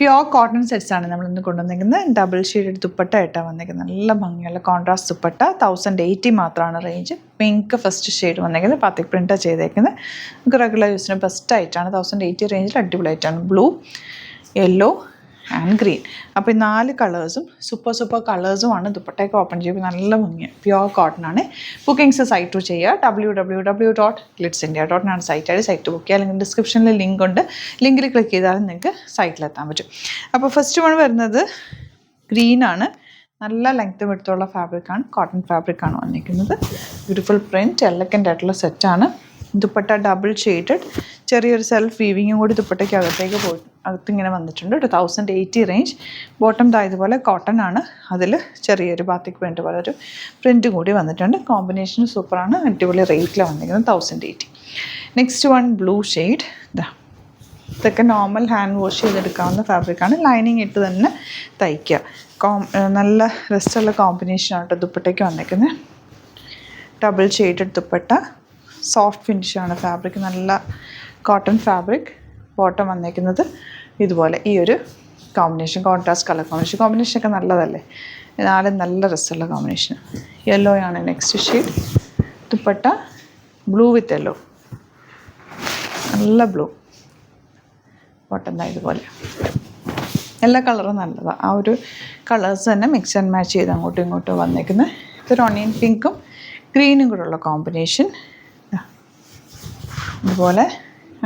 Pure cotton സെറ്റ്സാണ് നമ്മളിന്ന് കൊണ്ടുവന്നിരിക്കുന്നത്. Double shade dupatta ആയിട്ടാണ് വന്നിരിക്കുന്നത്. നല്ല ഭംഗിയുള്ള കോൺട്രാസ്റ്റ് ദുപ്പട്ട. 1080 മാത്രമാണ് റേഞ്ച്. പിങ്ക് ഫസ്റ്റ് ഷെയ്ഡ് വന്നിരിക്കുന്നത്. പാത്തിക് പ്രിൻ്റാണ് ചെയ്തേക്കുന്നത്. നമുക്ക് റെഗുലർ യൂസിന് ബെസ്റ്റ് ആയിട്ടാണ്. 1080 റേഞ്ചിൽ അടിപൊളിയായിട്ടാണ്. Blue, yellow and green. അപ്പോൾ ഈ 4 കളേഴ്സും സൂപ്പർ കളേഴ്സുമാണ്. ദുപ്പട്ടയൊക്കെ ഓപ്പൺ ചെയ്യുമ്പോൾ നല്ല ഭംഗിയാണ്. പ്യുവർ കോട്ടൺ ആണ്. ബുക്കിംഗ്സ് സൈറ്റ് ടു ചെയ്യുക. www.glitzindia.in സൈറ്റായിട്ട് സൈറ്റ് ബുക്ക് ചെയ്യുക. അല്ലെങ്കിൽ ഡിസ്ക്രിപ്ഷനിൽ ലിങ്ക് ഉണ്ട്. ലിങ്കിൽ ക്ലിക്ക് ചെയ്താലും നിങ്ങൾക്ക് സൈറ്റിലെത്താൻ പറ്റും. അപ്പോൾ ഫസ്റ്റ് വൺ വരുന്നത് ഗ്രീനാണ്. നല്ല ലെങ്ത്തും എടുത്തുള്ള ഫാബ്രിക്കാണ്. കോട്ടൺ ഫാബ്രിക്കാണ് വന്നിരിക്കുന്നത്. ബ്യൂട്ടിഫുൾ പ്രിൻറ്റ്, എലഗൻ്റ് ആയിട്ടുള്ള സെറ്റാണ്. ദുപ്പട്ട ഡബിൾ ഷെയ്ഡഡ്, ചെറിയൊരു സെൽഫ് വീവിങ്ങും കൂടി ദുപ്പട്ടയ്ക്ക് അകത്തിങ്ങനെ വന്നിട്ടുണ്ട്. 1080 റേഞ്ച്. ബോട്ടം ഇതുപോലെ കോട്ടൺ ആണ്. അതിൽ ചെറിയൊരു ബാത്തിക് പ്രിൻ്റ് പോലെ ഒരു പ്രിൻറ്റും കൂടി വന്നിട്ടുണ്ട്. കോമ്പിനേഷൻ സൂപ്പറാണ്. അടിപൊളി റേറ്റിലാണ് വന്നിരിക്കുന്നത്. 1080. Next one blue shade. ഇതൊക്കെ നോർമൽ ഹാൻഡ് വാഷ് ചെയ്തെടുക്കാവുന്ന ഫാബ്രിക്കാണ്. ലൈനിങ് ഇട്ട് തന്നെ തയ്ക്കുക. നല്ല രസമുള്ള കോമ്പിനേഷനാണ് കേട്ടോ ദുപ്പട്ടയ്ക്ക് വന്നിരിക്കുന്നത്. Double shaded dupatta. സോഫ്റ്റ് ഫിനിഷാണ് ഫാബ്രിക്. നല്ല കോട്ടൺ ഫാബ്രിക്. ബോട്ടം വന്നേക്കുന്നത് ഇതുപോലെ ഈ ഒരു കോമ്പിനേഷൻ, കോൺട്രാസ്റ്റ് കളർ കോമ്പിനേഷനൊക്കെ നല്ലതല്ലേ. നല്ല രസമുള്ള കോമ്പിനേഷൻ. യെല്ലോ ആണ് നെക്സ്റ്റ് ഷെയ്ഡ്. ദുപ്പട്ട ബ്ലൂ വിത്ത് യെല്ലോ. നല്ല ബ്ലൂ. ബോട്ടം ഇതുപോലെ. എല്ലാ കളറും നല്ലതാണ്. ആ ഒരു കളേഴ്സ് തന്നെ മിക്സ് ആൻഡ് മാച്ച് ചെയ്ത് അങ്ങോട്ടും ഇങ്ങോട്ടും വന്നേക്കുന്നത്. ഇതൊരു ഓണിയൻ പിങ്കും ഗ്രീനും കൂടെ ഉള്ള കോമ്പിനേഷൻ. അതുപോലെ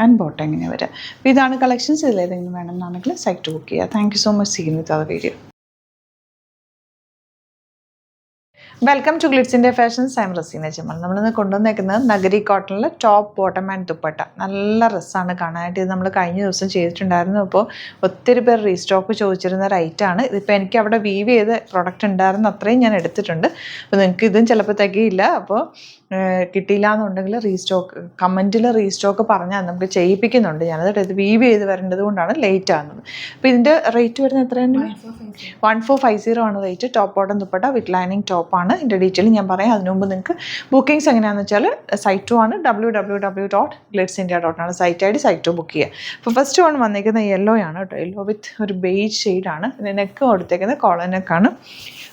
ആൻഡ് ബോട്ടം ഇങ്ങനെ വരിക. അപ്പോൾ ഇതാണ് കളക്ഷൻസ്. ഇതിലേതെങ്കിലും വേണമെന്നാണെങ്കിൽ സൈറ്റ് ബുക്ക് ചെയ്യുക. Thank you so much. See you with other video. Welcome to ഗ്ലിറ്റ്സിൻ്റെ fashions. I am Raseena Jamal. നമ്മളിന്ന് കൊണ്ടുവന്നേക്കുന്നത് നഗരി കോട്ടണിൽ ടോപ്പ് ബോട്ടം ആൻഡ് ദുപ്പട്ട. നല്ല രസമാണ് കാണാനായിട്ട്. ഇത് നമ്മൾ കഴിഞ്ഞ ദിവസം ചെയ്തിട്ടുണ്ടായിരുന്നു. അപ്പോൾ ഒത്തിരി പേർ റീസ്റ്റോക്ക് ചോദിച്ചിരുന്ന റൈറ്റാണ്. ഇതിപ്പോൾ എനിക്ക് അവിടെ വീവ് ചെയ്ത് പ്രൊഡക്റ്റ് ഉണ്ടായിരുന്നു, അത്രയും ഞാൻ എടുത്തിട്ടുണ്ട്. അപ്പോൾ നിങ്ങൾക്ക് ഇതും ചിലപ്പോൾ തികയില്ല. അപ്പോൾ കിട്ടിയില്ല എന്നുണ്ടെങ്കിൽ കമൻറ്റിൽ റീസ്റ്റോക്ക് പറഞ്ഞാൽ നമുക്ക് ചെയ്യിപ്പിക്കുന്നുണ്ട് ഞാനത്. ഇത് വീവ് ചെയ്ത് വരേണ്ടത് കൊണ്ടാണ് ലേറ്റ് ആകുന്നത്. അപ്പോൾ ഇതിൻ്റെ റേറ്റ് വരുന്നത് എത്രയാണ്? 1450 ആണ് rate. Top bottom dupatta with lining ടോപ്പാണ്. ഇതിൻ്റെ ഡീറ്റെയിൽ ഞാൻ പറയാം. അതിനു മുമ്പ് നിങ്ങൾക്ക് ബുക്കിംഗ്സ് എങ്ങനെയാണെന്ന് വെച്ചാൽ സൈറ്റ് 2 ആണ്. www.glitzindia.in site I D. Site 2 book ചെയ്യുക. അപ്പോൾ ഫസ്റ്റ് വൺ വന്നിരിക്കുന്ന യെല്ലോ ആണ് കേട്ടോ. യെല്ലോ വിത്ത് ഒരു ബേജ് ഷെയ്ഡാണ്. ഇതിൻ്റെ നെക്ക് കൊടുത്തേക്കുന്നത് കോളർ നെക്കാണ്.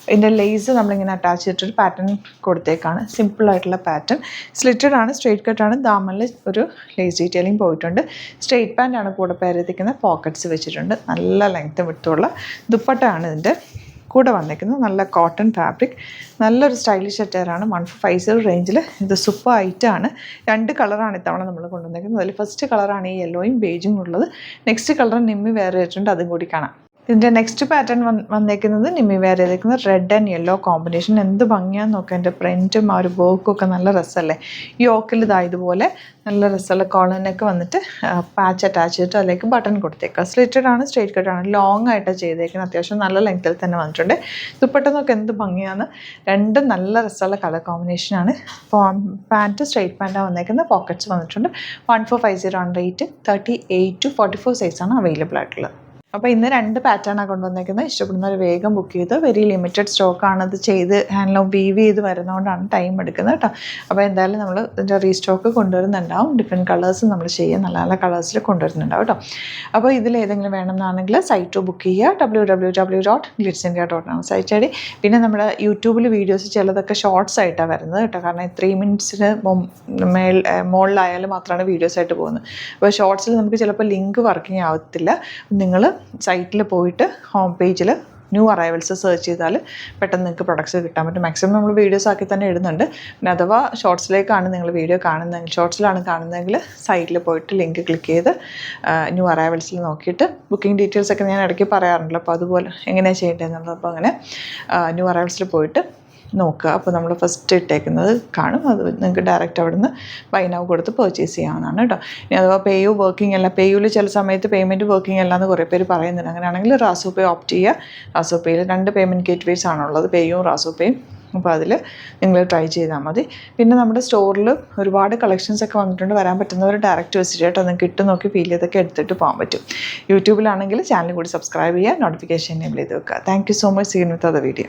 ഇതിൻ്റെ ലേസ് നമ്മളിങ്ങനെ അറ്റാച്ച് ചെയ്തിട്ടൊരു പാറ്റേൺ കൊടുത്തേക്കാണ്. സിമ്പിളായിട്ടുള്ള പാറ്റേൺ. സ്ലിറ്റഡ് ആണ്, സ്ട്രെയിറ്റ് കട്ടാണ്. ദാമനിൽ ഒരു ലേസ് ഡീറ്റെയിലിംഗ് പോയിട്ടുണ്ട്. സ്ട്രെയിറ്റ് പാൻ്റാണ് കൂടെ പേരെത്തിക്കുന്നത്. പോക്കറ്റ്സ് വെച്ചിട്ടുണ്ട്. നല്ല ലെങ്ത്തും വിട്ടുള്ള ദുപ്പട്ടയാണ് ഇതിൻ്റെ കൂടെ വന്നിരിക്കുന്നത്. നല്ല കോട്ടൺ ഫാബ്രിക്. നല്ലൊരു സ്റ്റൈലിഷ് അറ്റയറാണ്. 1450 റേഞ്ചിൽ. ഇത് സൂപ്പർ ഐറ്റമാണ്. 2 കളറാണ് ഇത്തവണ നമ്മൾ കൊണ്ടുവന്നിരിക്കുന്നത്. അതിൽ ഫസ്റ്റ് കളറാണ് ഈ യെല്ലോയും ബേജും ഉള്ളത്. നെക്സ്റ്റ് കളർ നിമ്മി വേറെ വെച്ചിട്ടുണ്ട്. അതും കൂടി കാണാം. ഇതിൻ്റെ നെക്സ്റ്റ് പാറ്റേൺ വന്നേക്കുന്നത് നിമ്മി വേറെ ചെയ്തേക്കുന്നത് റെഡ് ആൻഡ് യെല്ലോ കോമ്പിനേഷൻ. എന്ത് ഭംഗിയാന്ന് നോക്കാം. എൻ്റെ പ്രിൻറ്റും ആ ഒരു വർക്കും ഒക്കെ നല്ല രസമല്ലേ. ഈ യോക്കിൽ ഇതുപോലെ നല്ല രസമുള്ള കോളനൊക്കെ വന്നിട്ട് പാച്ച് അറ്റാച്ച് ചെയ്തിട്ട് അതിലേക്ക് ബട്ടൺ കൊടുത്തേക്കാം. സ്ലിറ്റഡ് ആണ്, സ്ട്രെയിറ്റ് കട്ടാണ്. ലോങ് ആയിട്ടാണ് ചെയ്തേക്കുന്നത്. അത്യാവശ്യം നല്ല ലെങ്ത്തിൽ തന്നെ വന്നിട്ടുണ്ട്. ദുപ്പട്ടന്നൊക്കെ എന്ത് ഭംഗിയാണ്. രണ്ടും നല്ല രസമുള്ള കളർ കോമ്പിനേഷനാണ്. പാൻറ്റ് സ്ട്രെയിറ്റ് പാൻറ്റാണ് വന്നേക്കുന്നത്. പോക്കറ്റ്സ് വന്നിട്ടുണ്ട്. 1450 ആണ് റേറ്റ്. 38 to 44 സൈസാണ് അവൈലബിൾ ആയിട്ടുള്ളത്. അപ്പോൾ ഇന്ന് 2 പാറ്റേണാണ് കൊണ്ടുവന്നേക്കുന്നത്. ഇഷ്ടപ്പെടുന്നവർ വേഗം ബുക്ക് ചെയ്ത്. വെരി ലിമിറ്റഡ് സ്റ്റോക്കാണ് ഇത് ചെയ്ത് ഹാൻഡ്ലൂം വീവ് ചെയ്ത് വരുന്നതുകൊണ്ടാണ് ടൈം എടുക്കുന്നത് കേട്ടോ. അപ്പോൾ എന്തായാലും നമ്മൾ ഇതിൻ്റെ റീസ്റ്റോക്ക് കൊണ്ടുവരുന്നുണ്ടാവും. ഡിഫറെൻറ്റ് കളേഴ്സ് നമ്മൾ ചെയ്യുക. നല്ല നല്ല കളേഴ്സിൽ കൊണ്ടുവരുന്നുണ്ടാവും കേട്ടോ. അപ്പോൾ ഇതിലേതെങ്കിലും വേണമെന്നാണെങ്കിൽ സൈറ്റ് ബുക്ക് ചെയ്യുക. www.glitzindia.in site I D. പിന്നെ നമ്മുടെ യൂട്യൂബിൽ വീഡിയോസ് ചിലതൊക്കെ ഷോർട്സ് ആയിട്ടാണ് വരുന്നത് കേട്ടോ. കാരണം 3 മിനിറ്റ്സിന് മുകളിലായാലും മാത്രമാണ് വീഡിയോസ് ആയിട്ട് പോകുന്നത്. അപ്പോൾ ഷോർട്സിൽ നമുക്ക് ചിലപ്പോൾ ലിങ്ക് വർക്കിംഗ് ആവത്തില്ല. നിങ്ങൾ സൈറ്റിൽ പോയിട്ട് ഹോം പേജിൽ ന്യൂ അറൈവൽസ് സെർച്ച് ചെയ്താൽ പെട്ടെന്ന് നിങ്ങൾക്ക് പ്രൊഡക്ട്സ് കിട്ടാൻ പറ്റും. മാക്സിമം നമ്മൾ വീഡിയോസ് ആക്കി തന്നെ ഇടുന്നുണ്ട്. പിന്നെ അഥവാ ഷോർട്സിലേക്കാണ് നിങ്ങൾ വീഡിയോ കാണുന്നതെങ്കിൽ, ഷോർട്സിലാണ് കാണുന്നതെങ്കിൽ സൈറ്റിൽ പോയിട്ട് ലിങ്ക് ക്ലിക്ക് ചെയ്ത് ന്യൂ അറൈവൽസിൽ നോക്കിയിട്ട് ബുക്കിംഗ് ഡീറ്റെയിൽസ് ഒക്കെ ഞാൻ ഇടയ്ക്ക് പറയാറുണ്ടല്ലോ. അപ്പോൾ അതുപോലെ എങ്ങനെയാണ് ചെയ്യേണ്ടതെന്നുള്ളത്. അപ്പോൾ അങ്ങനെ ന്യൂ അറൈവൽസിൽ പോയിട്ട് നോക്കുക. അപ്പോൾ നമ്മൾ ഫസ്റ്റ് ഇട്ടേക്കുന്നത് കാണും. അത് നിങ്ങൾക്ക് ഡയറക്റ്റ് അവിടെ നിന്ന് ബൈ നൗ കൊടുത്ത് പർച്ചേസ് ചെയ്യാവുന്നതാണ് കേട്ടോ. ഇനി അഥവാ പേയു വർക്കിംഗ് അല്ല, പേയുവിൽ ചില സമയത്ത് പേയ്മെൻറ്റ് വർക്കിംഗ് അല്ല എന്ന് കുറേ പേര് പറയുന്നുണ്ട്. അങ്ങനെയാണെങ്കിൽ റാസോ പേ ഓപ്റ്റ് ചെയ്യുക. റാസോ പേയിൽ 2 പേയ്മെൻറ്റ് ഗേറ്റ്വേസ് ആണുള്ളത്, പേയും റാസോ പേയും. അപ്പോൾ അതിൽ നിങ്ങൾ ട്രൈ ചെയ്താൽ മതി. പിന്നെ നമ്മുടെ സ്റ്റോറിൽ ഒരുപാട് കളക്ഷൻസ് ഒക്കെ വന്നിട്ടുണ്ട്. വരാൻ പറ്റുന്നവർ ഡയറക്റ്റ് വിസിറ്റ് ചെയ്തിട്ട് നിങ്ങൾക്ക് ഇട്ട് നോക്കി ഫീൽ ചെയ്തൊക്കെ എടുത്തിട്ട് പോകാൻ പറ്റും. യൂട്യൂബിലാണെങ്കിൽ ചാനൽ കൂടി സബ്സ്ക്രൈബ് ചെയ്യുക, നോട്ടിഫിക്കേഷൻ എനേബിൾ ചെയ്ത് വെക്കുക. Thank you so much. See you with other video.